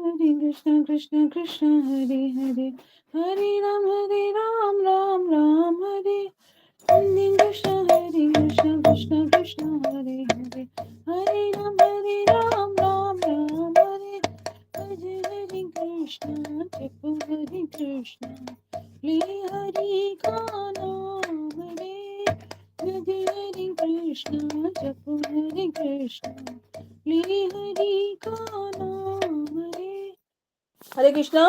हरे कृष्ण कृष्ण कृष्ण हरे हरे, हरे राम राम राम हरे, हरे कृष्ण कृष्ण कृष्ण हरे हरे, हरे राम राम राम हरे, हरे हरे कृष्ण जप हरे कृष्ण, ले हरि का नाम रे, हरे हरे कृष्ण जप हरे कृष्ण, ले हरि का नाम रे। हरे कृष्णा,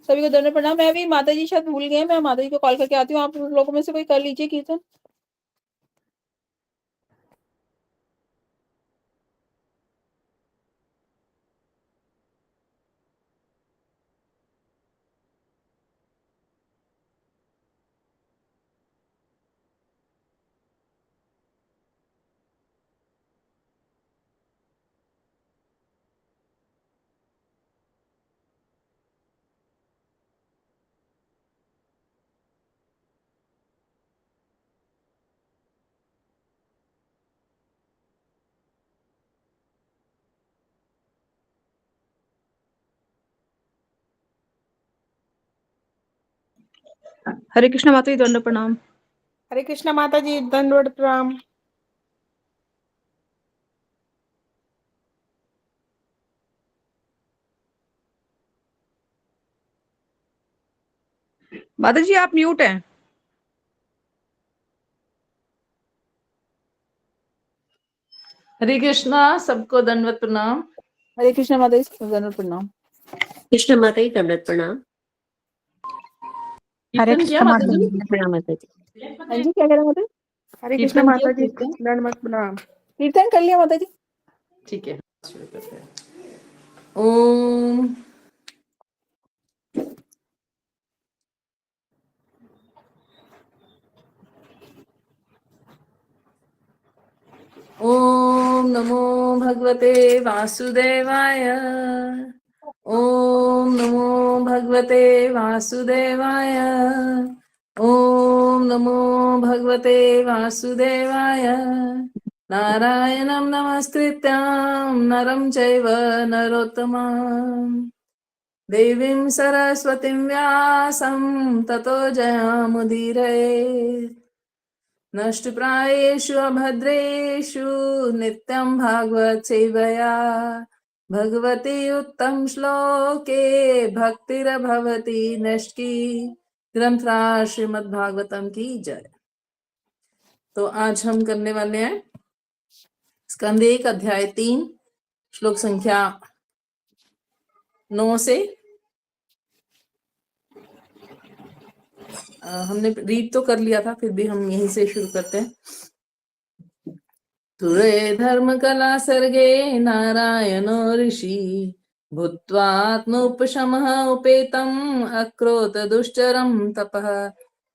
सभी को दंड प्रणाम। मैं भी, माता जी शायद भूल गए, मैं माता जी को कॉल करके आती हूँ। आप लोगों में से कोई कर लीजिए कीर्तन। हरे कृष्ण माता जी, दंड प्रणाम। हरे कृष्ण माता जी, दंडवत प्रणाम। माता जी आप म्यूट हैं। हरे कृष्णा, सबको दंडवत प्रणाम। हरे कृष्ण माता जी, दंड प्रणाम। कृष्ण माता जी, दंडवत प्रणाम। हरे कीर्तन किया कृष्ण माता माता जी? जी। प्रणाम माता जी। हाँ जी, क्या कह रहे माता जी? हरे कृष्ण कीर्तन किया माता जी, कीर्तन? दंडवत प्रणाम। कीर्तन कर लिया माता जी। ठीक है, शुरू करते हैं। ओम ओम नमो भगवते वासुदेवाय। ओम नमो भगवते वासुदेवाय। ओम नमो भगवते वासुदेवाय। नारायणं नमस्कृत्यां नरं चैव नरोत्तमं, देवीं सरस्वतीं व्यासं ततो जयमुदीरये। नष्टप्रायेषु अभद्रेषु नित्यं भागवत सेवया, भगवती उत्तम श्लोके भक्तिर्भवति नष्टकी। ग्रंथराज श्रीमद् भागवतम की जय। तो आज हम करने वाले हैं स्कंद 1 अध्याय 3 श्लोक संख्या 9 से। हमने रीड तो कर लिया था, फिर भी हम यहीं से शुरू करते हैं। तुरे धर्म कला सर्गे नारायणो ऋषि, भूत्वात्मोपशमः उपेतम अक्रोत दुश्चरम तपः।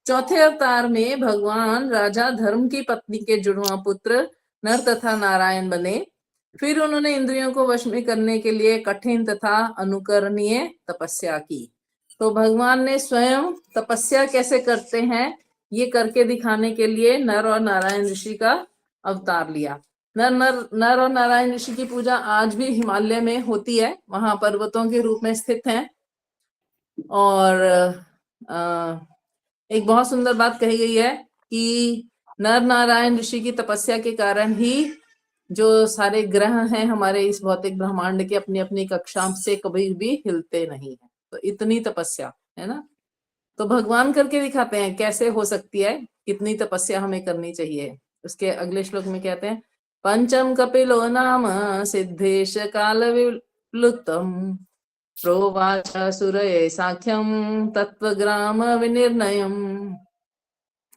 चौथे अवतार में भगवान राजा धर्म की पत्नी के जुड़वा पुत्र नर तथा नारायण बने। फिर उन्होंने इंद्रियों को वश में करने के लिए कठिन तथा अनुकरणीय तपस्या की। तो भगवान ने स्वयं तपस्या कैसे करते हैं ये करके दिखाने के लिए नर और नारायण ऋषि का अवतार लिया। नर और नारायण ऋषि की पूजा आज भी हिमालय में होती है, वहां पर्वतों के रूप में स्थित हैं। और एक बहुत सुंदर बात कही गई है कि नर नारायण ऋषि की तपस्या के कारण ही जो सारे ग्रह हैं हमारे इस भौतिक ब्रह्मांड के अपनी अपनी कक्षा से कभी भी हिलते नहीं है। तो इतनी तपस्या है ना। तो भगवान करके दिखाते हैं कैसे हो सकती है, कितनी तपस्या हमें करनी चाहिए। उसके अगले श्लोक में कहते हैं, पंचम कपिलो नाम सिद्धेश काल विप्लुतम, प्रोवाच सुरये साख्यम तत्वग्राम विनिर्णयम।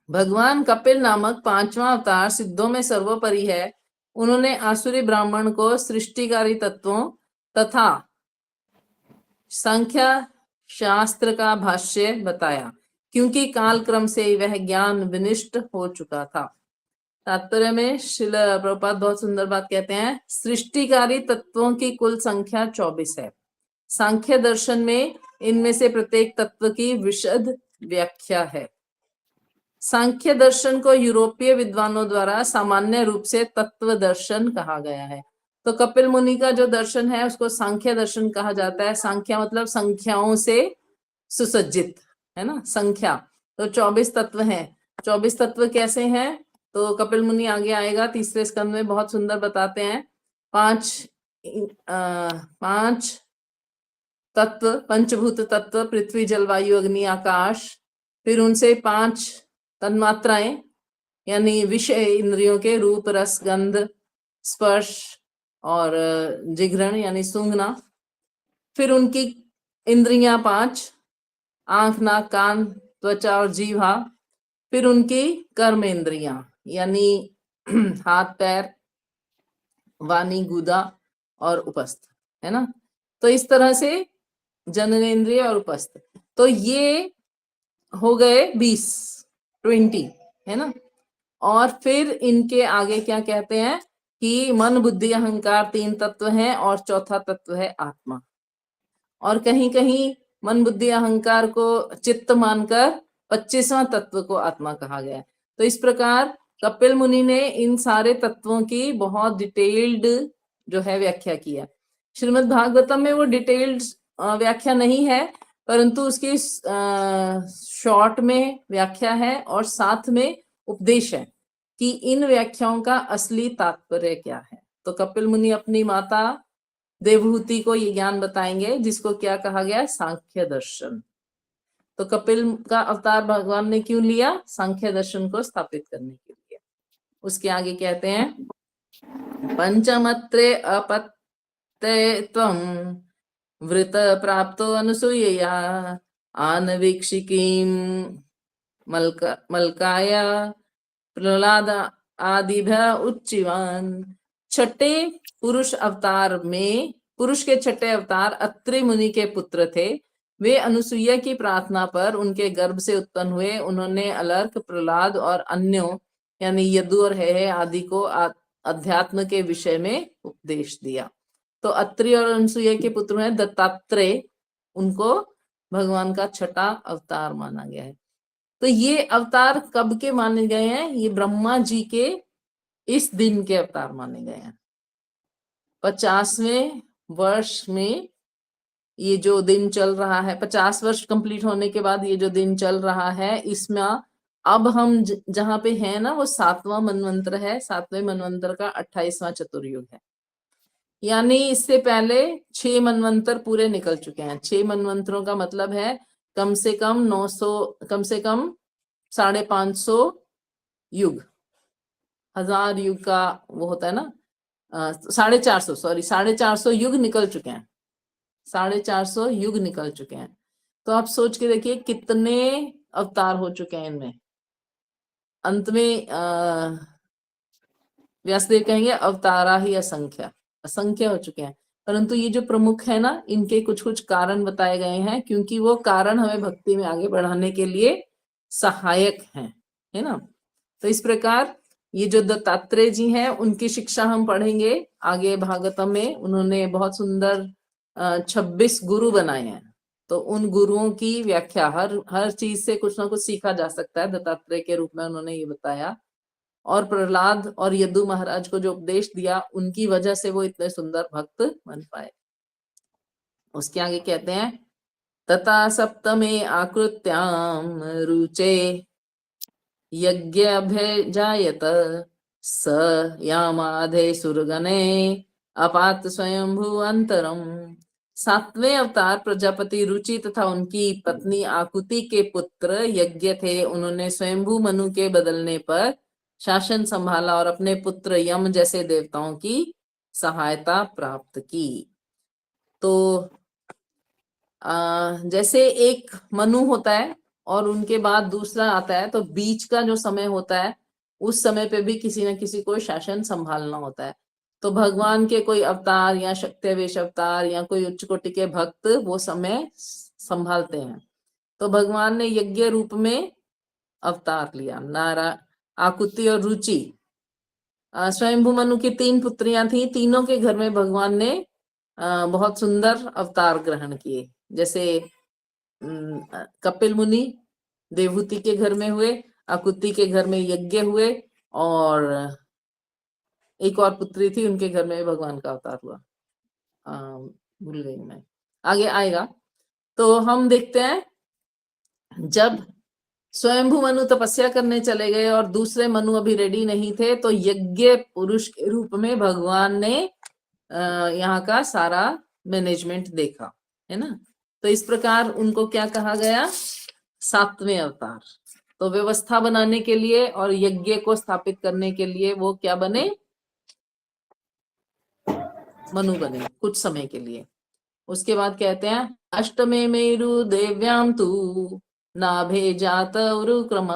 भगवान कपिल नामक 5वां अवतार सिद्धों में सर्वोपरि है। उन्होंने आसुरी ब्राह्मण को सृष्टिकारी तत्वों तथा संख्या शास्त्र का भाष्य बताया, क्योंकि काल क्रम से वह ज्ञान विनिष्ट हो चुका था। तात्पर्य में श्रील प्रभुपाद बहुत सुंदर बात कहते हैं, सृष्टिकारी तत्वों की कुल संख्या 24 है। सांख्य दर्शन में इनमें से प्रत्येक तत्व की विशद व्याख्या है। सांख्य दर्शन को यूरोपीय विद्वानों द्वारा सामान्य रूप से तत्व दर्शन कहा गया है। तो कपिल मुनि का जो दर्शन है उसको सांख्य दर्शन कहा जाता है। सांख्य मतलब संख्याओं से सुसज्जित, है ना, संख्या। तो 24 तत्व हैं। 24 तत्व कैसे हैं? तो कपिल मुनि आगे आएगा तीसरे स्कंद में, बहुत सुंदर बताते हैं। पांच तत्व, पंचभूत तत्व, पृथ्वी जल वायु अग्नि आकाश, फिर उनसे 5 तन्मात्राएं यानी विषय इंद्रियों के रूप रस गंध स्पर्श और जिघ्रण यानी सूंघना, फिर उनकी इंद्रियां 5, आंख नाक कान त्वचा और जीवा, फिर उनकी कर्म इंद्रियां यानी हाथ पैर वाणी गुदा और उपस्थ, है ना। तो इस तरह से जननेन्द्रिय और उपस्थ, तो ये हो गए 20, है ना। और फिर इनके आगे क्या कहते हैं कि मन बुद्धि अहंकार 3 तत्व हैं और चौथा तत्व है आत्मा। और कहीं कहीं मन बुद्धि अहंकार को चित्त मानकर 25वां तत्व को आत्मा कहा गया है। तो इस प्रकार कपिल मुनि ने इन सारे तत्वों की बहुत डिटेल्ड जो है व्याख्या किया। श्रीमद् भागवतम में वो डिटेल्ड व्याख्या नहीं है, परंतु उसकी शॉर्ट में व्याख्या है और साथ में उपदेश है कि इन व्याख्याओं का असली तात्पर्य क्या है। तो कपिल मुनि अपनी माता देवहूति को ये ज्ञान बताएंगे जिसको क्या कहा गया, सांख्य दर्शन। तो कपिल का अवतार भगवान ने क्यों लिया? सांख्य दर्शन को स्थापित करने के लिए। उसके आगे कहते हैं पंचमत्रे अपत्ते त्वं वृत प्राप्तो अनुसूयया आनवीक्षिकीं मलकाया प्रहलाद आदिभ्य उच्चीवान। छठे पुरुष अवतार में, पुरुष के छठे अवतार अत्रि मुनि के पुत्र थे। वे अनुसुईया की प्रार्थना पर उनके गर्भ से उत्पन्न हुए। उन्होंने अलर्क प्रहलाद और अन्यों यानी यदु और हे आदि को अध्यात्म के विषय में उपदेश दिया। तो अत्रि और अनुसुईया के पुत्र हैं दत्तात्रेय, उनको भगवान का छठा अवतार माना गया है। तो ये अवतार कब के माने गए हैं? ये ब्रह्मा जी के इस दिन के अवतार माने गए हैं। 50वें वर्ष में ये जो दिन चल रहा है, 50 वर्ष कंप्लीट होने के बाद ये जो दिन चल रहा है, इसमें अब हम जहां पे हैं ना, वो 7वां मनवंतर है। 7वें मनवंतर का 28वां चतुर्युग है। यानी इससे पहले 6 मनवंतर पूरे निकल चुके हैं। 6 मनवंतरों का मतलब है कम से कम 900, कम से कम 550 युग, 1000 युग का वो होता है ना, 450 युग निकल चुके हैं। 450 युग निकल चुके हैं। तो आप सोच के देखिए कितने अवतार हो चुके हैं इनमें। अंत में व्यासदेव कहेंगे अवतारा ही असंख्य, असंख्य हो चुके हैं। परंतु ये जो प्रमुख है ना, इनके कुछ कुछ कारण बताए गए हैं, क्योंकि वो कारण हमें भक्ति में आगे बढ़ाने के लिए सहायक हैं, है ना। तो इस प्रकार ये जो दत्तात्रेय जी हैं, उनकी शिक्षा हम पढ़ेंगे आगे भागवतम में। उन्होंने बहुत सुंदर 26 गुरु बनाए हैं। तो उन गुरुओं की व्याख्या, हर चीज से कुछ ना कुछ सीखा जा सकता है। दत्तात्रेय के रूप में उन्होंने ये बताया। और प्रहलाद और यदु महाराज को जो उपदेश दिया, उनकी वजह से वो इतने सुंदर भक्त बन पाए। उसके आगे कहते हैं तथा सप्तमे आकृत्याम रुचे यज्ञाभ्यजायत स यामाधे सुरगणे अपात स्वयंभू अंतरम। 7वें अवतार प्रजापति रुचि तथा उनकी पत्नी आकुति के पुत्र यज्ञ थे। उन्होंने स्वयंभू मनु के बदलने पर शासन संभाला और अपने पुत्र यम जैसे देवताओं की सहायता प्राप्त की। तो जैसे एक मनु होता है और उनके बाद दूसरा आता है, तो बीच का जो समय होता है, उस समय पे भी किसी न किसी को शासन संभालना होता है। तो भगवान के कोई अवतार या शक्तिवेश अवतार या कोई उच्च कोटि के भक्त वो समय संभालते हैं। तो भगवान ने यज्ञ रूप में अवतार लिया। आकुति और रुचि, स्वयंभू मनु की 3 पुत्रियां थी। तीनों के घर में भगवान ने बहुत सुंदर अवतार ग्रहण किए। जैसे कपिल मुनि देवहूति के घर में हुए, आकुति के घर में यज्ञ हुए और एक और पुत्री थी, उनके घर में भगवान का अवतार हुआ। भूल गई मैं, आगे आएगा। तो हम देखते हैं जब स्वयंभू मनु तपस्या करने चले गए और दूसरे मनु अभी रेडी नहीं थे, तो यज्ञ पुरुष के रूप में भगवान ने यहाँ का सारा मैनेजमेंट देखा, है ना। तो इस प्रकार उनको क्या कहा गया, 7वें अवतार। तो व्यवस्था बनाने के लिए और यज्ञ को स्थापित करने के लिए वो क्या बने, मनु बने कुछ समय के लिए। उसके बाद कहते हैं अष्टमे मेरु देव्याम तु नाभे जात उरुक्रम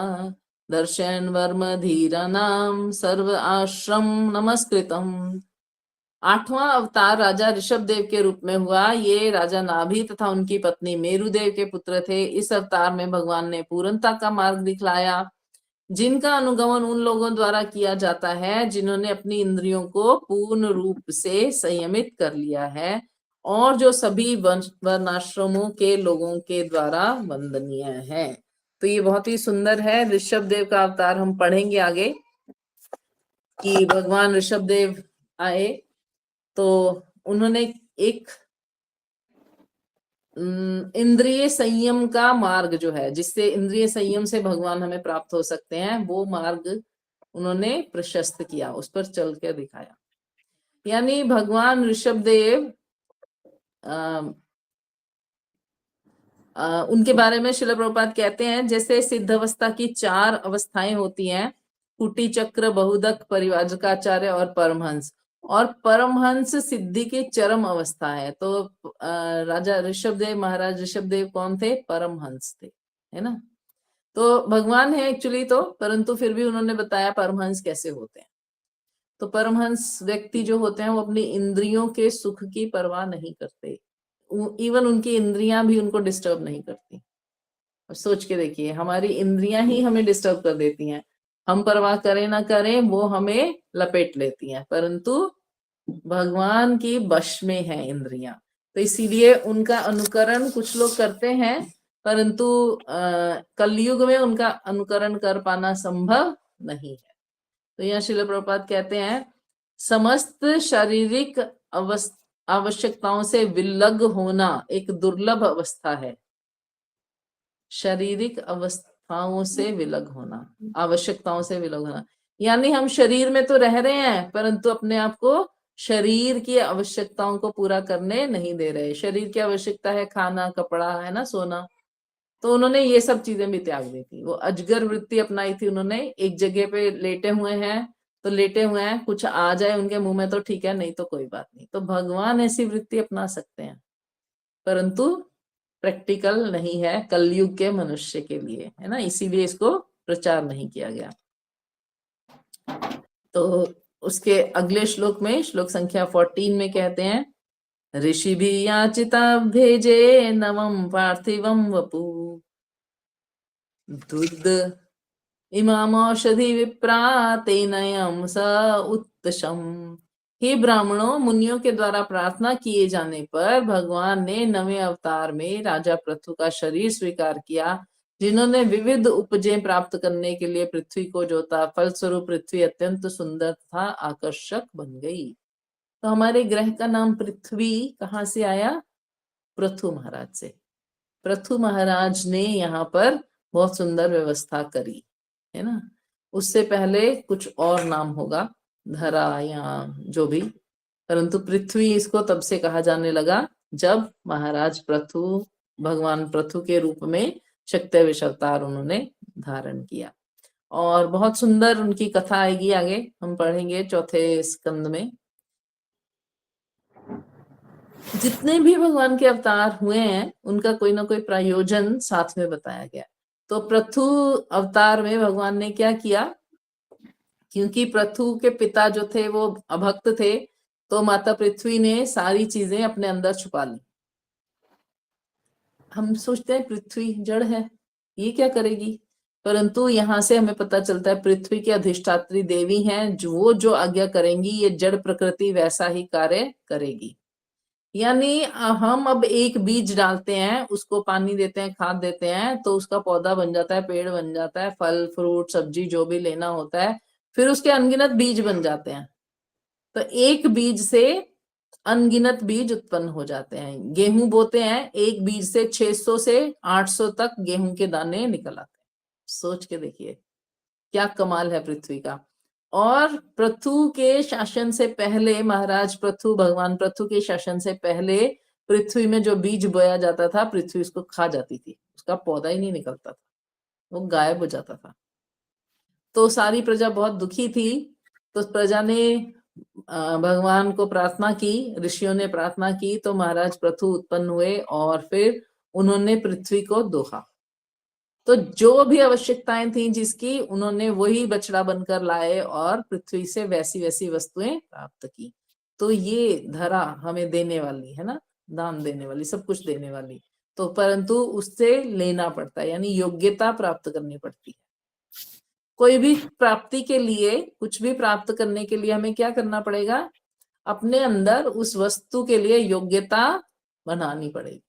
दर्शन वर्म धीरानाम सर्व आश्रम नमस्कृतम। 8वां अवतार राजा ऋषभ देव के रूप में हुआ। ये राजा नाभि तथा उनकी पत्नी मेरुदेव के पुत्र थे। इस अवतार में भगवान ने पूर्णता का मार्ग दिखलाया, जिनका अनुगमन उन लोगों द्वारा किया जाता है जिन्होंने अपनी इंद्रियों को पूर्ण रूप से संयमित कर लिया है और जो सभी वर्णाश्रमों के लोगों के द्वारा वंदनीय है। तो ये बहुत ही सुंदर है। ऋषभ देव का अवतार हम पढ़ेंगे आगे कि भगवान ऋषभ देव आए तो उन्होंने एक इंद्रिय संयम का मार्ग जो है, जिससे इंद्रिय संयम से भगवान हमें प्राप्त हो सकते हैं, वो मार्ग उन्होंने प्रशस्त किया, उस पर चल के दिखाया। यानी भगवान ऋषभ देव उनके बारे में श्रील प्रभुपाद कहते हैं जैसे सिद्ध अवस्था की 4 अवस्थाएं होती हैं, कुटी चक्र, बहुदक, परिवाजकाचार्य और परमहंस। और परमहंस सिद्धि की चरम अवस्था है। तो राजा ऋषभ देव, महाराज ऋषभ देव कौन थे, परमहंस थे, है ना। तो भगवान है एक्चुअली तो, परंतु फिर भी उन्होंने बताया परमहंस कैसे होते हैं। तो परमहंस व्यक्ति जो होते हैं वो अपनी इंद्रियों के सुख की परवाह नहीं करते, इवन उनकी इंद्रियां भी उनको डिस्टर्ब नहीं करती। और सोच के देखिए, हमारी इंद्रियां ही हमें डिस्टर्ब कर देती हैं, हम परवाह करें ना करें वो हमें लपेट लेती हैं, परंतु भगवान की वश में है इंद्रियां। तो इसीलिए उनका अनुकरण कुछ लोग करते हैं, परंतु कलयुग में उनका अनुकरण कर पाना संभव नहीं है। तो यहाँ श्रील प्रभुपाद कहते हैं समस्त शारीरिक आवश्यकताओं से विलग होना एक दुर्लभ अवस्था है। शारीरिक अवस्थाओं से विलग होना, आवश्यकताओं से विलग होना, यानी हम शरीर में तो रह रहे हैं परंतु अपने आप को शरीर की आवश्यकताओं को पूरा करने नहीं दे रहे। शरीर की आवश्यकता है खाना, कपड़ा, है ना, सोना। तो उन्होंने ये सब चीजें भी त्याग दी थी। वो अजगर वृत्ति अपनाई थी उन्होंने। एक जगह पे लेटे हुए हैं तो लेटे हुए हैं, कुछ आ जाए उनके मुंह में तो ठीक है, नहीं तो कोई बात नहीं। तो भगवान ऐसी वृत्ति अपना सकते हैं, परंतु प्रैक्टिकल नहीं है कलयुग के मनुष्य के लिए, है ना। इसीलिए इसको प्रचार नहीं किया गया। तो उसके अगले श्लोक में, श्लोक संख्या 14 में कहते हैं ऋषि भी याचिता भेजे नवम पार्थिवम वपु दुद्ध इमाम औषधि विप्रा तेनयम स उत्तशम। हे ब्राह्मणों, मुनियों के द्वारा प्रार्थना किए जाने पर भगवान ने 9वें अवतार में राजा पृथु का शरीर स्वीकार किया, जिन्होंने विविध उपजें प्राप्त करने के लिए पृथ्वी को जोता। फलस्वरूप पृथ्वी अत्यंत सुंदर तथा आकर्षक बन गई। तो हमारे ग्रह का नाम पृथ्वी कहाँ से आया, पृथु महाराज से। पृथु महाराज ने यहाँ पर बहुत सुंदर व्यवस्था करी, है ना। उससे पहले कुछ और नाम होगा, धरा या जो भी, परंतु पृथ्वी इसको तब से कहा जाने लगा जब महाराज पृथु, भगवान पृथु के रूप में शक्ति अवतार उन्होंने धारण किया। और बहुत सुंदर उनकी कथा आएगी, आगे हम पढ़ेंगे 4थे स्कंद में। जितने भी भगवान के अवतार हुए हैं उनका कोई ना कोई प्रयोजन साथ में बताया गया। तो पृथु अवतार में भगवान ने क्या किया, क्योंकि पृथु के पिता जो थे वो अभक्त थे, तो माता पृथ्वी ने सारी चीजें अपने अंदर छुपा ली। हम सोचते हैं पृथ्वी जड़ है, ये क्या करेगी, परंतु यहाँ से हमें पता चलता है पृथ्वी की अधिष्ठात्री देवी हैं, जो आज्ञा करेंगी ये जड़ प्रकृति वैसा ही कार्य करेगी। यानी हम अब एक बीज डालते हैं, उसको पानी देते हैं, खाद देते हैं, तो उसका पौधा बन जाता है, पेड़ बन जाता है, फल फ्रूट सब्जी जो भी लेना होता है, फिर उसके अनगिनत बीज बन जाते हैं। तो एक बीज से अनगिनत बीज उत्पन्न हो जाते हैं। गेहूं बोते हैं, एक बीज से 600 से 800 तक गेहूं के दाने निकल आते हैं। सोच के देखिए क्या कमाल है पृथ्वी का। और पृथु के शासन से पहले, महाराज पृथु, भगवान पृथु के शासन से पहले पृथ्वी में जो बीज बोया जाता था, पृथ्वी उसको खा जाती थी, उसका पौधा ही नहीं निकलता था, वो गायब हो जाता था। तो सारी प्रजा बहुत दुखी थी। तो प्रजा ने भगवान को प्रार्थना की, ऋषियों ने प्रार्थना की, तो महाराज पृथु उत्पन्न हुए और फिर उन्होंने पृथ्वी को दोहा। तो जो भी आवश्यकताएं थी जिसकी, उन्होंने वही बछड़ा बनकर लाए और पृथ्वी से वैसी वैसी वस्तुएं प्राप्त की। तो ये धरा हमें देने वाली है ना, दान देने वाली, सब कुछ देने वाली। तो परंतु उससे लेना पड़ता है, यानी योग्यता प्राप्त करनी पड़ती है। कोई भी प्राप्ति के लिए, कुछ भी प्राप्त करने के लिए हमें क्या करना पड़ेगा? अपने अंदर उस वस्तु के लिए योग्यता बनानी पड़ेगी।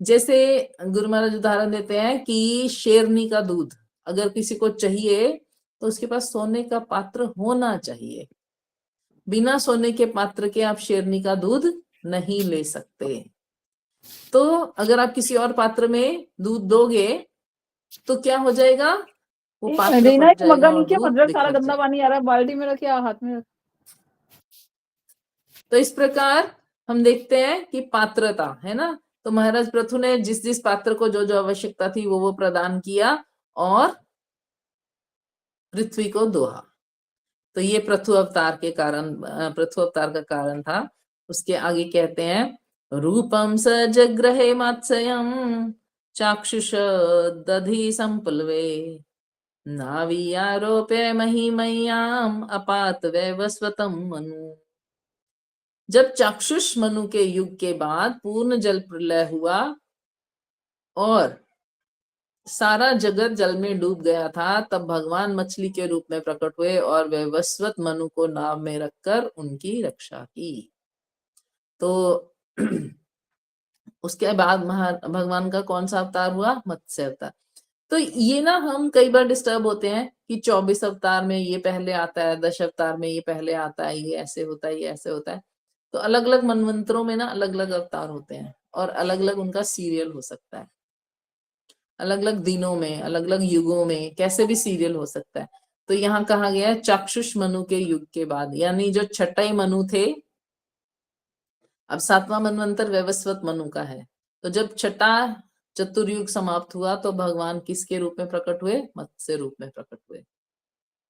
जैसे गुरु महाराज उदाहरण देते हैं कि शेरनी का दूध अगर किसी को चाहिए तो उसके पास सोने का पात्र होना चाहिए। बिना सोने के पात्र के आप शेरनी का दूध नहीं ले सकते। तो अगर आप किसी और पात्र में दूध दोगे तो क्या हो जाएगा? वो पात्र रीना, फट जाएगा मग्गा और नीचे दूध मत रख, सारा बिखर गंदा जाएगा। पानी आ रहा है, बाल्टी में रखे हाथ में रख। तो इस प्रकार हम देखते हैं कि पात्रता है ना। तो महाराज पृथु ने जिस जिस पात्र को जो जो आवश्यकता थी वो प्रदान किया और पृथ्वी को दोहा। तो ये पृथु अवतार के कारण, पृथु अवतार का कारण था। उसके आगे कहते हैं रूपम स जग्रहे मात्स्यम चाक्षुष दधि संपल्वे नावी आरोप्य महिमयाम अपात वैवस्वतम मनु। जब चाक्षुष मनु के युग के बाद पूर्ण जल प्रलय हुआ और सारा जगत जल में डूब गया था, तब भगवान मछली के रूप में प्रकट हुए और वैवस्वत मनु को नाव में रखकर उनकी रक्षा की। तो उसके बाद भगवान का कौन सा अवतार हुआ? मत्स्य अवतार। तो ये ना हम कई बार डिस्टर्ब होते हैं कि 24 अवतार में ये पहले आता है, 10 अवतार में ये पहले आता है, ये ऐसे होता है, ये ऐसे होता है। तो अलग अलग मनवंतरों में ना अलग अलग अवतार होते हैं और अलग अलग उनका सीरियल हो सकता है। अलग अलग दिनों में, अलग अलग युगों में कैसे भी सीरियल हो सकता है। तो यहाँ कहा गया है चाक्षुष मनु के युग के बाद, यानी जो छठे मनु थे, अब 7वां मनवंतर वैवस्वत मनु का है। तो जब छठा चतुर्युग समाप्त हुआ तो भगवान किसके रूप में प्रकट हुए? मत्स्य रूप में प्रकट हुए।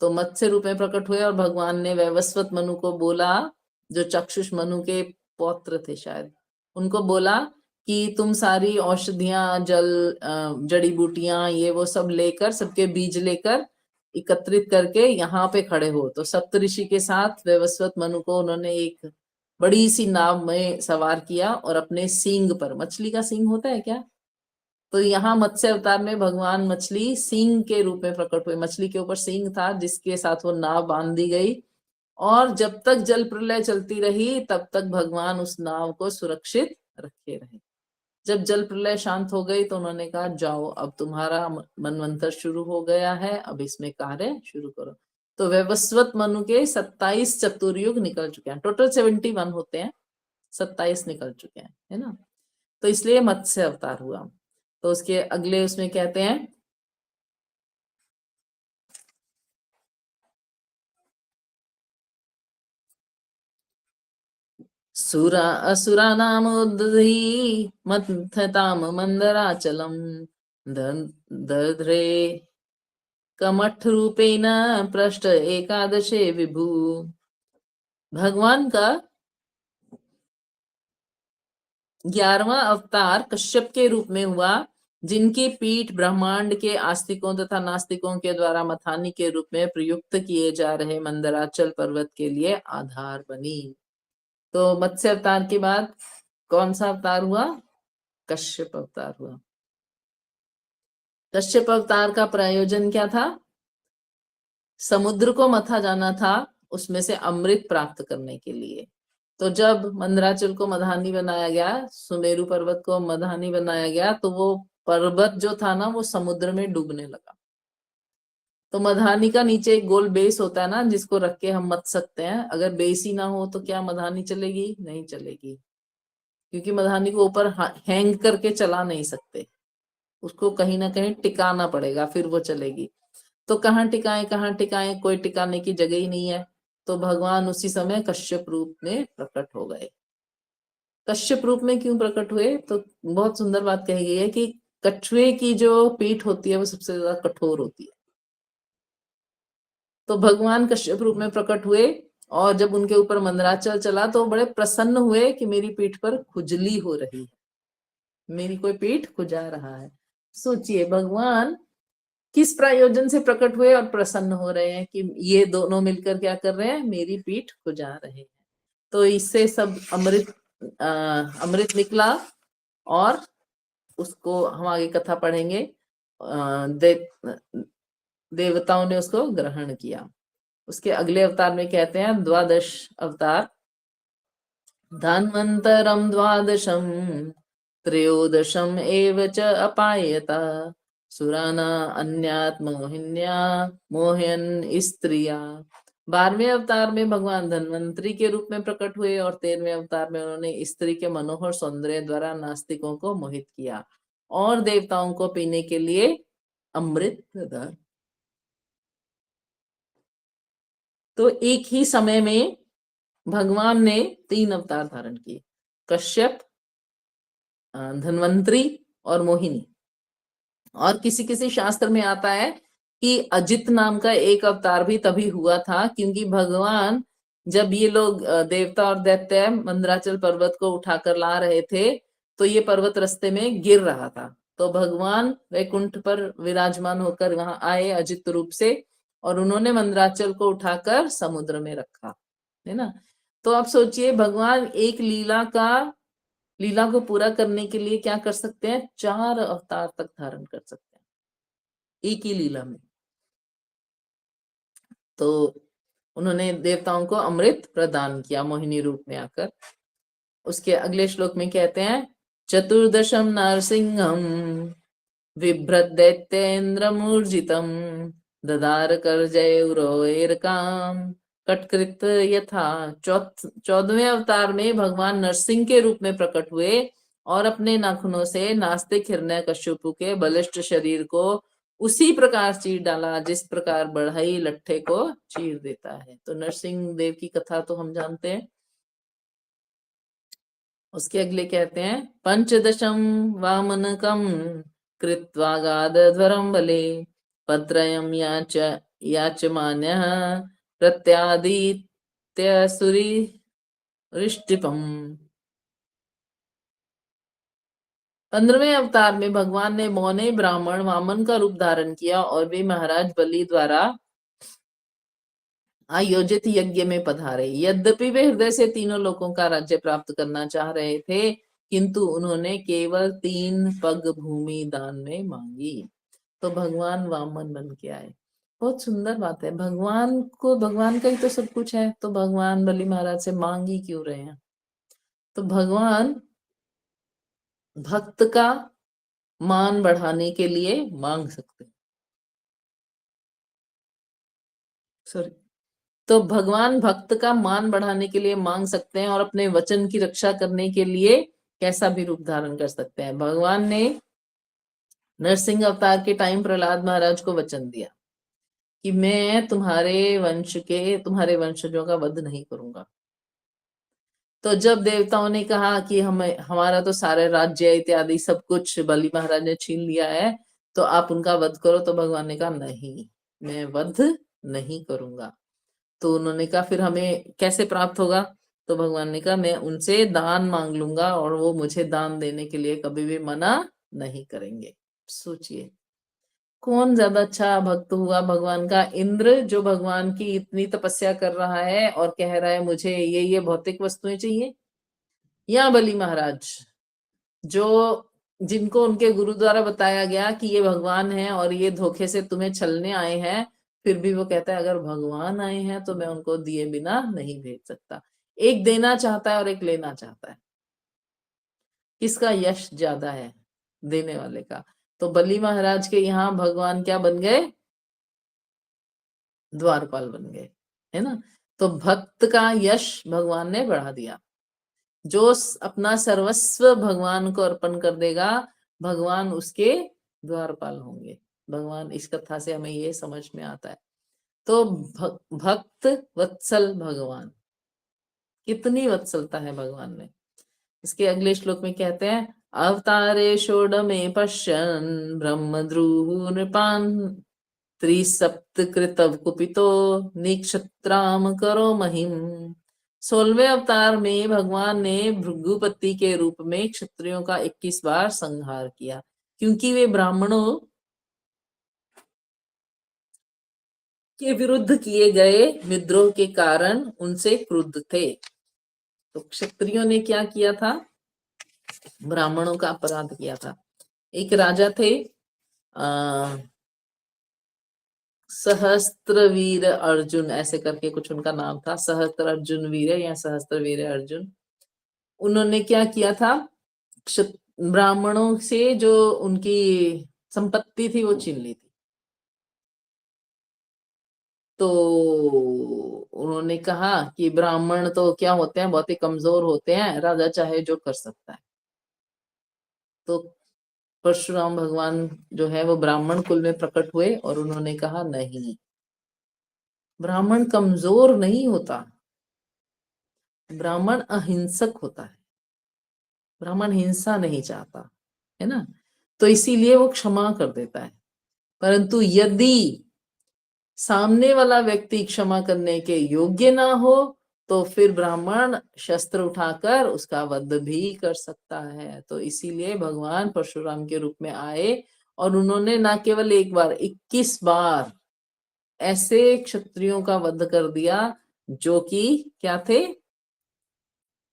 तो मत्स्य रूप में प्रकट हुए और भगवान ने वैवस्वत मनु को बोला, जो चक्षुष मनु के पौत्र थे शायद, उनको बोला कि तुम सारी औषधियां, जल, जड़ी बूटियां, ये वो सब लेकर, सबके बीज लेकर एकत्रित करके यहाँ पे खड़े हो। तो सप्तऋषि के साथ वैवस्वत मनु को उन्होंने एक बड़ी सी नाव में सवार किया और अपने सींग पर, मछली का सींग होता है क्या? तो यहाँ मत्स्य अवतार में भगवान मछली सींग के रूप में प्रकट हुए। मछली के ऊपर सींग था जिसके साथ वो नाव बांध दी गई और जब तक जल प्रलय चलती रही तब तक भगवान उस नाव को सुरक्षित रखे रहे। जब जल प्रलय शांत हो गई तो उन्होंने कहा जाओ, अब तुम्हारा मनवंतर शुरू हो गया है, अब इसमें कार्य शुरू करो। तो वैवस्वत मनु के 27 चतुर्युग निकल चुके हैं। टोटल 71 होते हैं, 27 निकल चुके हैं, है ना। तो इसलिए मत्स्य अवतार हुआ। तो उसके अगले उसमें कहते हैं सुरा असुरा नाम उद्धि मथताम मंदराचलम दध्रे कमठ रूपेण पृष्ठ एकादशे विभु। भगवान का 11वां अवतार कश्यप के रूप में हुआ, जिनकी पीठ ब्रह्मांड के आस्तिकों तथा नास्तिकों के द्वारा मथानी के रूप में प्रयुक्त किए जा रहे मंदराचल पर्वत के लिए आधार बनी। तो मत्स्य अवतार के बाद कौन सा अवतार हुआ? कश्यप अवतार हुआ। कश्यप अवतार का प्रयोजन क्या था? समुद्र को मथा जाना था, उसमें से अमृत प्राप्त करने के लिए। तो जब मंदराचल को मधानी बनाया गया, सुमेरु पर्वत को मधानी बनाया गया, तो वो पर्वत जो था ना वो समुद्र में डूबने लगा। तो मधानी का नीचे एक गोल बेस होता है ना, जिसको रख के हम मथ सकते हैं। अगर बेस ही ना हो तो क्या मधानी चलेगी? नहीं चलेगी, क्योंकि मधानी को ऊपर हैंग करके चला नहीं सकते, उसको कहीं ना कहीं टिकाना पड़ेगा फिर वो चलेगी। तो कहाँ टिकाएं कहाँ टिकाएं, कोई टिकाने की जगह ही नहीं है। तो भगवान उसी समय कश्यप रूप में प्रकट हो गए। कश्यप रूप में क्यों प्रकट हुए? तो बहुत सुंदर बात कही गई है कि कछुए की जो पीठ होती है वो सबसे ज्यादा कठोर होती है। तो भगवान कश्यप रूप में प्रकट हुए, और जब उनके ऊपर मंदराचल चला तो बड़े प्रसन्न हुए कि मेरी पीठ पर खुजली हो रही है, मेरी कोई पीठ खुजा रहा है। सोचिए भगवान किस प्रयोजन से प्रकट हुए और प्रसन्न हो रहे हैं कि ये दोनों मिलकर क्या कर रहे हैं? मेरी पीठ खुजा रहे हैं। तो इससे सब अमृत निकला, और उसको हम आगे कथा पढ़ेंगे। देवताओं ने उसको ग्रहण किया। उसके अगले अवतार में कहते हैं 12 अवतार। धन्वंतरम 12 त्रयोदशम एव च अपायता सुराना अन्यात् मोहिन्या मोहयन स्त्रिया। 12वें अवतार में भगवान धन्वंतरी के रूप में प्रकट हुए, और 13वें अवतार में उन्होंने स्त्री के मनोहर सौंदर्य द्वारा नास्तिकों को मोहित किया और देवताओं को पीने के लिए अमृत प्रदान। तो एक ही समय में भगवान ने 3 अवतार धारण किए, कश्यप, धन्वंतरी और मोहिनी। और किसी किसी शास्त्र में आता है कि अजित नाम का एक अवतार भी तभी हुआ था, क्योंकि भगवान जब ये लोग देवता और दैत्य मंदराचल पर्वत को उठाकर ला रहे थे, तो ये पर्वत रास्ते में गिर रहा था। तो भगवान वैकुंठ पर विराजमान होकर वहां आए अजित रूप से, और उन्होंने मंदराचल को उठाकर समुद्र में रखा, है ना। तो आप सोचिए भगवान एक लीला को पूरा करने के लिए क्या कर सकते हैं? 4 अवतार तक धारण कर सकते हैं एक ही लीला में। तो उन्होंने देवताओं को अमृत प्रदान किया मोहिनी रूप में आकर। उसके अगले श्लोक में कहते हैं चतुर्दशम नरसिंहम बिभ्रत दैत्येन्द्र मूर्जितम ददार कर जय काम कटकृत यथा। 14वें अवतार में भगवान नरसिंह के रूप में प्रकट हुए और अपने नाखूनों से नास्तिक हिरण्यकश्यपु के बलिष्ठ शरीर को उसी प्रकार चीर डाला जिस प्रकार बढ़ई लट्ठे को चीर देता है। तो नरसिंह देव की कथा तो हम जानते हैं। उसके अगले कहते हैं पंचदशम वामनकम कृत्वा गादध्वरम बले पत्रयम याचमान्यः प्रत्यादित्य सुरिष्टिपम। 15वें अवतार में भगवान ने मौने ब्राह्मण वामन का रूप धारण किया और वे महाराज बलि द्वारा आयोजित यज्ञ में पधारे। यद्यपि वे हृदय से तीनों लोकों का राज्य प्राप्त करना चाह रहे थे, किंतु उन्होंने केवल 3 पग भूमि दान में मांगी। तो भगवान वामन बन के आए। बहुत सुंदर बात है, भगवान का ही तो सब कुछ है, तो भगवान बलि महाराज से मांग ही क्यों रहे हैं? तो भगवान भक्त का मान बढ़ाने के लिए मांग सकते हैं। सॉरी, तो भगवान भक्त का मान बढ़ाने के लिए मांग सकते हैं और अपने वचन की रक्षा करने के लिए कैसा भी रूप धारण कर सकते हैं। भगवान ने नरसिंह अवतार के टाइम प्रहलाद महाराज को वचन दिया कि मैं तुम्हारे वंशजों का वध नहीं करूंगा। तो जब देवताओं ने कहा कि हमारा तो सारे राज्य इत्यादि सब कुछ बलि महाराज ने छीन लिया है, तो आप उनका वध करो, तो भगवान ने कहा नहीं, मैं वध नहीं करूंगा। तो उन्होंने कहा फिर हमें कैसे प्राप्त होगा? तो भगवान ने कहा मैं उनसे दान मांग लूंगा और वो मुझे दान देने के लिए कभी भी मना नहीं करेंगे। सोचिए कौन ज्यादा अच्छा भक्त हुआ भगवान का? इंद्र, जो भगवान की इतनी तपस्या कर रहा है और कह रहा है मुझे ये भौतिक वस्तुएं चाहिए, या बलि महाराज जिनको उनके गुरु द्वारा बताया गया कि ये भगवान है और ये धोखे से तुम्हें छलने आए हैं, फिर भी वो कहता है अगर भगवान आए हैं तो मैं उनको दिए बिना नहीं भेज सकता। एक देना चाहता है और एक लेना चाहता है, किसका यश ज्यादा है? देने वाले का। तो बलि महाराज के यहाँ भगवान क्या बन गए? द्वारपाल बन गए, है ना। तो भक्त का यश भगवान ने बढ़ा दिया। जो अपना सर्वस्व भगवान को अर्पण कर देगा, भगवान उसके द्वारपाल होंगे। भगवान, इस कथा से हमें ये समझ में आता है। तो भक्त वत्सल भगवान, कितनी वत्सलता है भगवान में। इसके अगले श्लोक में कहते हैं, अवतारे षोड में पश्यन् ब्रह्मद्रुः नृपान् त्रिसप्तकृतव कुपितो निक्षत्राम करो महिम। 16वें अवतार में भगवान ने भृगुपति के रूप में क्षत्रियों का 21 बार संहार किया, क्योंकि वे ब्राह्मणों के विरुद्ध किए गए विद्रोह के कारण उनसे क्रुद्ध थे। तो क्षत्रियों ने क्या किया था? ब्राह्मणों का अपराध किया था। एक राजा थे, सहस्त्रवीर अर्जुन, ऐसे करके कुछ उनका नाम था, सहस्त्र अर्जुन वीर या सहस्त्रवीर अर्जुन। उन्होंने क्या किया था? ब्राह्मणों से जो उनकी संपत्ति थी वो छीन ली थी। तो उन्होंने कहा कि ब्राह्मण तो क्या होते हैं, बहुत ही कमजोर होते हैं, राजा चाहे जो कर सकता है। तो परशुराम भगवान जो है वो ब्राह्मण कुल में प्रकट हुए और उन्होंने कहा, नहीं, ब्राह्मण कमजोर नहीं होता, ब्राह्मण अहिंसक होता है, ब्राह्मण हिंसा नहीं चाहता, है ना। तो इसीलिए वो क्षमा कर देता है। परंतु यदि सामने वाला व्यक्ति क्षमा करने के योग्य ना हो तो फिर ब्राह्मण शस्त्र उठाकर उसका वध भी कर सकता है। तो इसीलिए भगवान परशुराम के रूप में आए और उन्होंने ना केवल एक बार, 21 बार ऐसे क्षत्रियों का वध कर दिया जो कि क्या थे?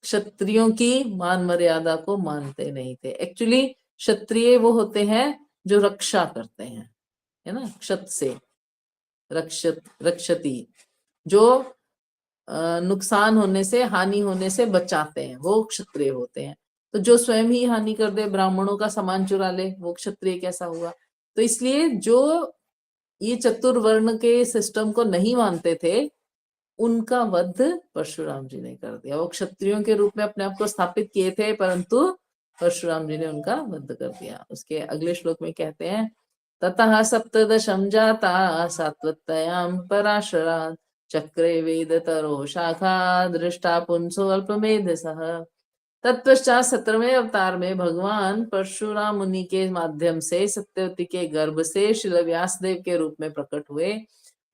क्षत्रियों की मान मर्यादा को मानते नहीं थे। एक्चुअली क्षत्रिय वो होते हैं जो रक्षा करते हैं, है ना, क्षत से रक्षती, जो नुकसान होने से, हानि होने से बचाते हैं, वो क्षत्रिय होते हैं। तो जो स्वयं ही हानि कर दे, ब्राह्मणों का सामान चुरा ले, वो क्षत्रिय कैसा हुआ? तो इसलिए जो ये चतुर्वर्ण के सिस्टम को नहीं मानते थे, उनका वध परशुराम जी ने कर दिया। वो क्षत्रियों के रूप में अपने आप को स्थापित किए थे, परंतु परशुराम जी ने उनका वध कर दिया। उसके अगले श्लोक में कहते हैं, ततः सप्तदशम जाता सात्वत्तयाम पराशरात् चक्रे वेदतरो शाखा दृष्टा पुंसो अल्पमेधसः। तत्पश्चात 17वें अवतार में भगवान परशुराम मुनि के माध्यम से सत्यवती के गर्भ से श्री व्यासदेव के रूप में प्रकट हुए।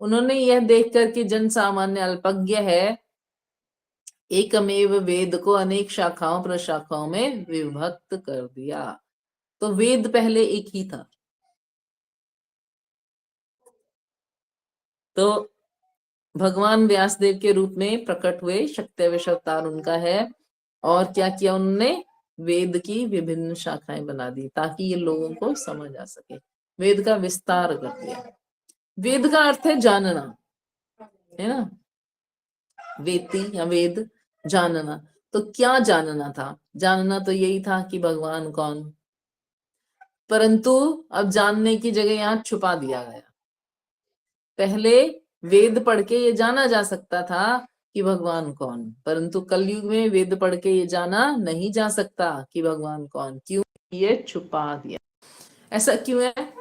उन्होंने यह देखकर कि जन सामान्य अल्पज्ञ है, एकमेव वेद को अनेक शाखाओं प्रशाखाओं में विभक्त कर दिया। तो वेद पहले एक ही था। तो भगवान व्यासदेव के रूप में प्रकट हुए, शक्तिवेश अवतार उनका है। और क्या किया उन्होंने? वेद की विभिन्न शाखाएं बना दी ताकि ये लोगों को समझ आ सके। वेद का विस्तार कर दिया। वेद का अर्थ है जानना, है ना, वेति या वेद, जानना। तो क्या जानना था? जानना तो यही था कि भगवान कौन। परंतु अब जानने की जगह यहाँ छुपा दिया गया। पहले वेद पढ़ के ये जाना जा सकता था कि भगवान कौन, परंतु कलयुग में वेद पढ़ के ये जाना नहीं जा सकता कि भगवान कौन। क्यों? ये छुपा दिया। ऐसा क्यों है?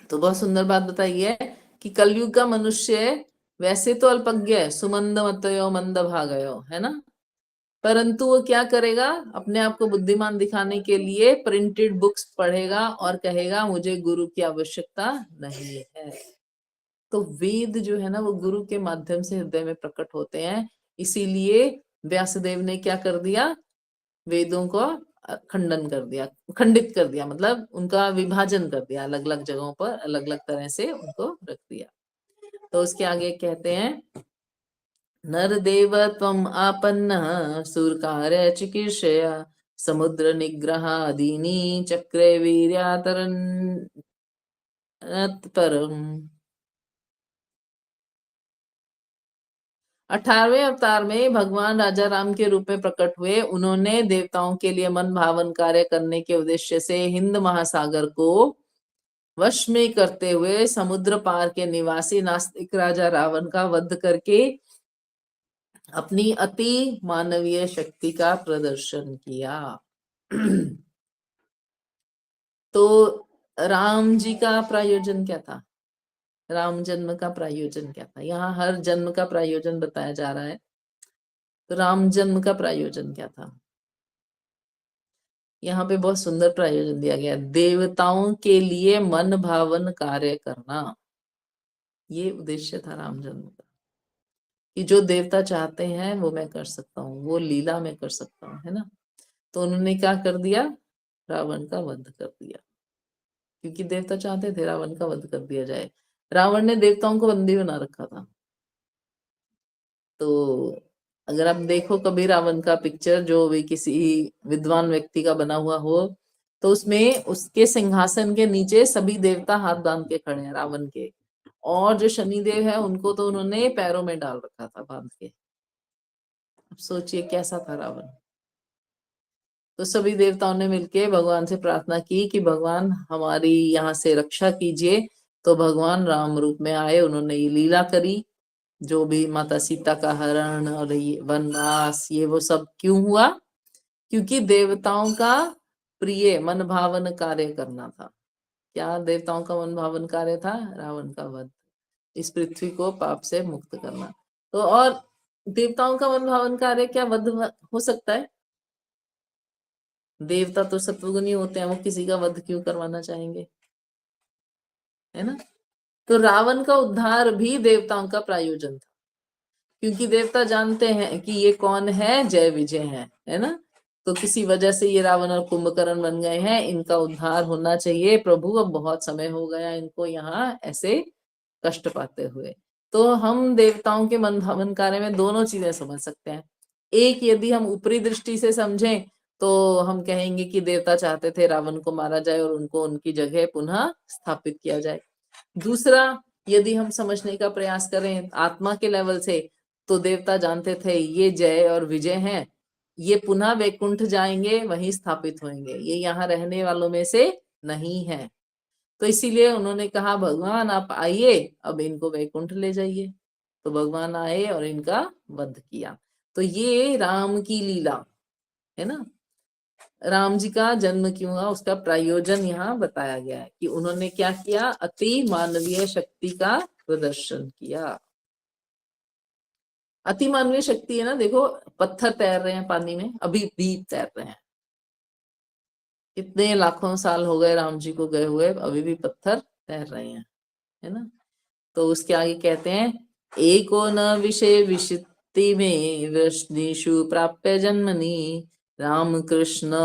तो बहुत सुंदर बात बताई है कि कलयुग का मनुष्य वैसे तो अल्पज्ञ है, सुमंद मतयो मंद भागयो, है ना, परंतु वो क्या करेगा? अपने आप को बुद्धिमान दिखाने के लिए प्रिंटेड बुक्स पढ़ेगा और कहेगा मुझे गुरु की आवश्यकता नहीं है। तो वेद जो है ना, वो गुरु के माध्यम से हृदय में प्रकट होते हैं। इसीलिए व्यासदेव ने क्या कर दिया? वेदों को खंडन कर दिया, खंडित कर दिया, मतलब उनका विभाजन कर दिया, अलग अलग जगहों पर अलग अलग तरह से उनको रख दिया। तो उसके आगे कहते हैं, नरदेव त्वम आपन्नः सुरकार्य चिकीर्षया समुद्र निग्रहादीनि चक्रे वीर्यातरन् परम। 18वें अवतार में भगवान राजा राम के रूप में प्रकट हुए। उन्होंने देवताओं के लिए मन भावन कार्य करने के उद्देश्य से हिंद महासागर को वश में करते हुए समुद्र पार के निवासी नास्तिक राजा रावण का वध करके अपनी अति मानवीय शक्ति का प्रदर्शन किया। तो राम जी का प्रायोजन क्या था? राम जन्म का प्रायोजन क्या था? यहाँ हर जन्म का प्रायोजन बताया जा रहा है। तो राम जन्म का प्रायोजन क्या था? यहाँ पे बहुत सुंदर प्रायोजन दिया गया, देवताओं के लिए मन भावन कार्य करना। ये उद्देश्य था राम जन्म का, कि जो देवता चाहते हैं वो मैं कर सकता हूँ, वो लीला में कर सकता हूँ, है ना। तो उन्होंने क्या कर दिया? रावण का वध कर दिया, क्योंकि देवता चाहते थे रावण का वध कर दिया जाए। रावण ने देवताओं को बंदी बना रखा था। तो अगर आप देखो कभी रावण का पिक्चर, जो भी किसी विद्वान व्यक्ति का बना हुआ हो, तो उसमें उसके सिंहासन के नीचे सभी देवता हाथ बांध के खड़े हैं रावण के, और जो शनिदेव है उनको तो उन्होंने पैरों में डाल रखा था बांध के। अब सोचिए कैसा था रावण। तो सभी देवताओं ने मिलके भगवान से प्रार्थना की कि भगवान हमारी यहाँ से रक्षा कीजिए। तो भगवान राम रूप में आए, उन्होंने ये लीला करी। जो भी माता सीता का हरण और ये वनवास, ये वो सब क्यों हुआ? क्योंकि देवताओं का प्रिय मन भावन कार्य करना था। क्या देवताओं का मन भावन कार्य था? रावण का वध, इस पृथ्वी को पाप से मुक्त करना। तो और देवताओं का मन भावन कार्य क्या वध हो सकता है? देवता तो सत्वगुणी होते हैं, वो किसी का वध क्यों करवाना चाहेंगे, है ना। तो रावण का उद्धार भी देवताओं का प्रायोजन था, क्योंकि देवता जानते हैं कि ये कौन है, जय विजय है ना। तो किसी वजह से ये रावण और कुंभकर्ण बन गए हैं, इनका उद्धार होना चाहिए। प्रभु अब बहुत समय हो गया इनको यहाँ ऐसे कष्ट पाते हुए। तो हम देवताओं के मन भावन कार्य में दोनों चीजें समझ सकते हैं। एक, यदि हम ऊपरी दृष्टि से समझें तो हम कहेंगे कि देवता चाहते थे रावण को मारा जाए और उनको उनकी जगह पुनः स्थापित किया जाए। दूसरा, यदि हम समझने का प्रयास करें आत्मा के लेवल से, तो देवता जानते थे ये जय और विजय हैं, ये पुनः वैकुंठ जाएंगे, वहीं स्थापित होंगे, ये यहाँ रहने वालों में से नहीं है। तो इसीलिए उन्होंने कहा भगवान आप आइए, अब इनको वैकुंठ ले जाइए। तो भगवान आए और इनका वध किया। तो ये राम की लीला है ना। राम जी का जन्म क्यों हुआ, उसका प्रायोजन यहाँ बताया गया है कि उन्होंने क्या किया? अति मानवीय शक्ति का प्रदर्शन किया। अति मानवीय शक्ति है ना। देखो पत्थर तैर रहे हैं पानी में, अभी भी तैर रहे हैं। कितने लाखों साल हो गए राम जी को गए हुए, अभी भी पत्थर तैर रहे हैं, है ना। तो उसके आगे कहते हैं एको न विषय विशिति में वृष्णिषु प्राप्य जन्मनि राम कृष्ण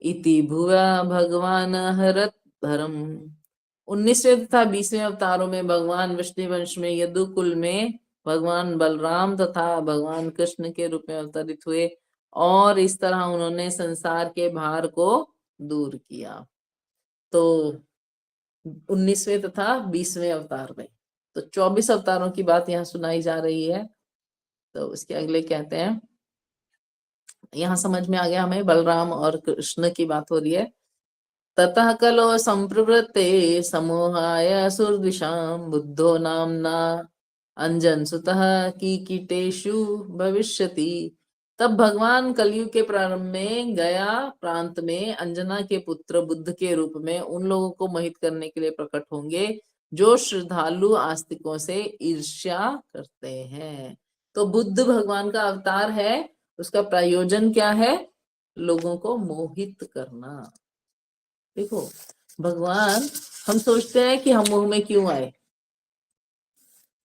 इति भुवा भगवान हरत धर्म। 19वें तथा 20वें अवतारों में भगवान विष्णु वंश में यदुकुल में भगवान बलराम तथा भगवान कृष्ण के रूप में अवतरित हुए, और इस तरह उन्होंने संसार के भार को दूर किया। तो 19वें तथा 20वें अवतार में, तो 24 अवतारों की बात यहाँ सुनाई जा रही है। तो उसके अगले कहते हैं, यहाँ समझ में आ गया हमें बलराम और कृष्ण की बात हो रही है। ततः कलो संप्रवृत्ते समूहाय असुरद्विषां बुद्धो नाम्ना अंजन सुतः कीकीटेषु भविष्यति। तब भगवान कलयुग के प्रारंभ में गया प्रांत में अंजना के पुत्र बुद्ध के रूप में उन लोगों को मोहित करने के लिए प्रकट होंगे जो श्रद्धालु आस्तिकों से ईर्ष्या करते हैं। तो बुद्ध भगवान का अवतार है, उसका प्रयोजन क्या है? लोगों को मोहित करना। देखो भगवान, हम सोचते हैं कि हम मुंह में क्यों आए,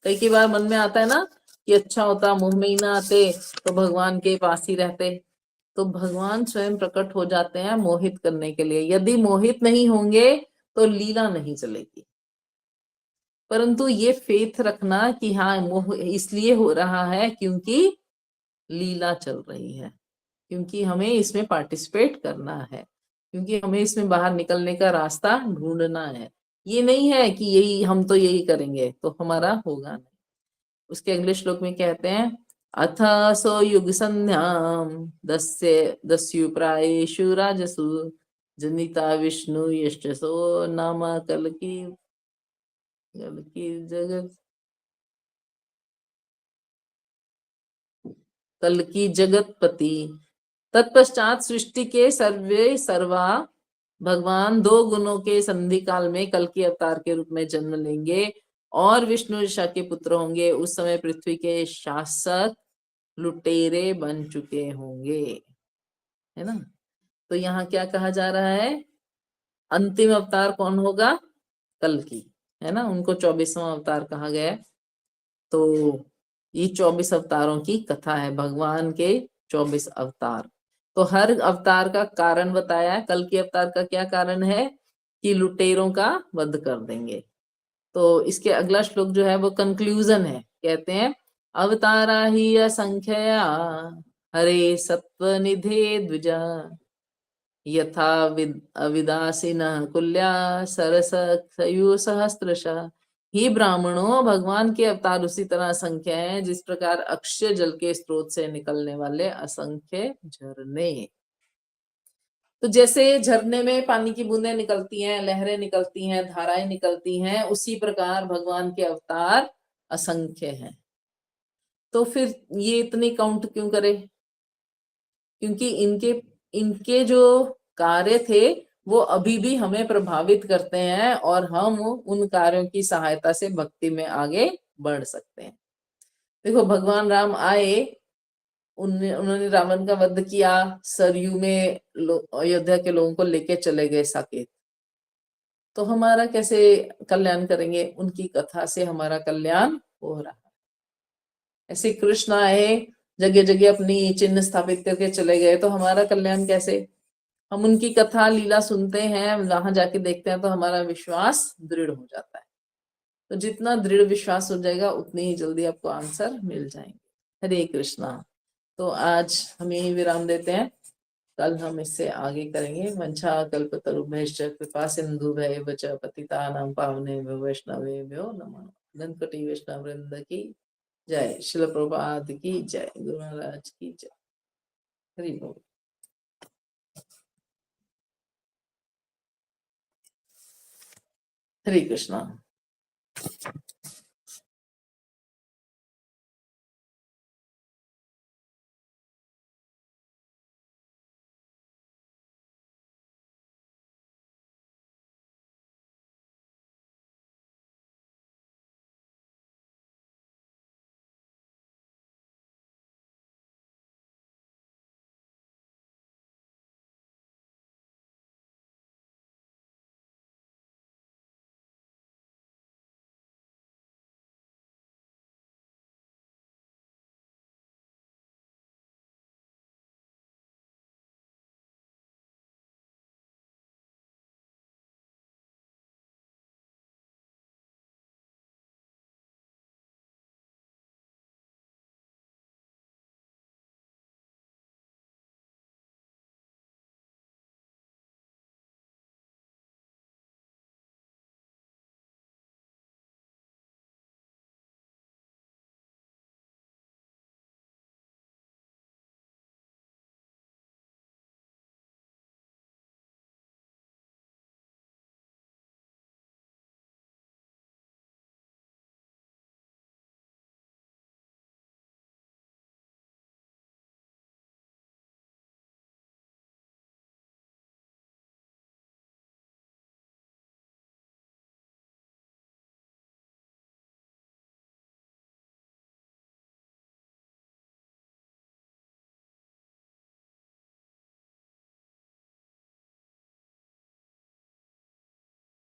कई बार मन में आता है ना कि अच्छा होता मुंह में ही ना आते तो भगवान के पास ही रहते। तो भगवान स्वयं प्रकट हो जाते हैं मोहित करने के लिए। यदि मोहित नहीं होंगे तो लीला नहीं चलेगी। परंतु ये फेथ रखना कि हाँ मोह इसलिए हो रहा है क्योंकि लीला चल रही है, क्योंकि हमें इसमें पार्टिसिपेट करना है, क्योंकि हमें इसमें बाहर निकलने का रास्ता ढूंढना है। ये नहीं है कि यही हम तो यही करेंगे तो हमारा होगा नहीं। उसके अगले श्लोक में कहते हैं अथ सो युग संध्याम दस्यु प्रायेषु राजसु जनिता विष्णु यशसो नाम कल्कि जगत कल्कि जगतपति। तत्पश्चात सृष्टि के सर्वे सर्वा भगवान 2 गुणों के संधि काल में कल्कि अवतार के रूप में जन्म लेंगे और विष्णु ऋषा के पुत्र होंगे। उस समय पृथ्वी के शासक लुटेरे बन चुके होंगे, है ना। तो यहाँ क्या कहा जा रहा है, अंतिम अवतार कौन होगा, कल्कि, है ना। उनको 24वां अवतार कहा गया है। तो ये 24 अवतारों की कथा है, भगवान के 24 अवतार। तो हर अवतार का कारण बताया है। कल्कि अवतार का क्या कारण है कि लुटेरों का वध कर देंगे। तो इसके अगला श्लोक जो है वो कंक्लूजन है। कहते हैं अवतारा ही असंख्यया हरे सत्व निधे द्विजा यथा अविदासीनः कुल्या सरस सहस्त्रशः। ही ब्राह्मणों, भगवान के अवतार उसी तरह असंख्य हैं जिस प्रकार अक्षय जल के स्रोत से निकलने वाले असंख्य झरने। तो जैसे झरने में पानी की बूंदें निकलती हैं, लहरें निकलती हैं, धाराएं निकलती हैं, उसी प्रकार भगवान के अवतार असंख्य हैं। तो फिर ये इतनी काउंट क्यों करे, क्योंकि इनके जो कार्य थे वो अभी भी हमें प्रभावित करते हैं और हम उन कार्यों की सहायता से भक्ति में आगे बढ़ सकते हैं। देखो भगवान राम आए, उन्होंने रावण का वध किया, सरयू में अयोध्या के लोगों को लेके चले गए साकेत। तो हमारा कैसे कल्याण करेंगे, उनकी कथा से हमारा कल्याण हो रहा है। ऐसे कृष्ण आए, जगह जगह अपनी चिन्ह स्थापित करके चले गए, तो हमारा कल्याण कैसे। हम उनकी कथा लीला सुनते हैं, वहां जाके देखते हैं तो हमारा विश्वास दृढ़ हो जाता है। तो जितना दृढ़ विश्वास हो जाएगा उतनी ही जल्दी आपको आंसर मिल जाएंगे। हरे कृष्णा। तो आज हम यही विराम देते हैं, कल हम इससे आगे करेंगे। वंशा कल्पतरुभ्यश्च कृपा सिंधुभ्यैव च पतितानां पावनेभ्यो वैष्णवेभ्यो नमः। धनकटी वैष्णव वृंद की जय, शिल प्रभुपाद की जय, गुरु महाराज की जय। हरि बोल। हरे कृष्णा।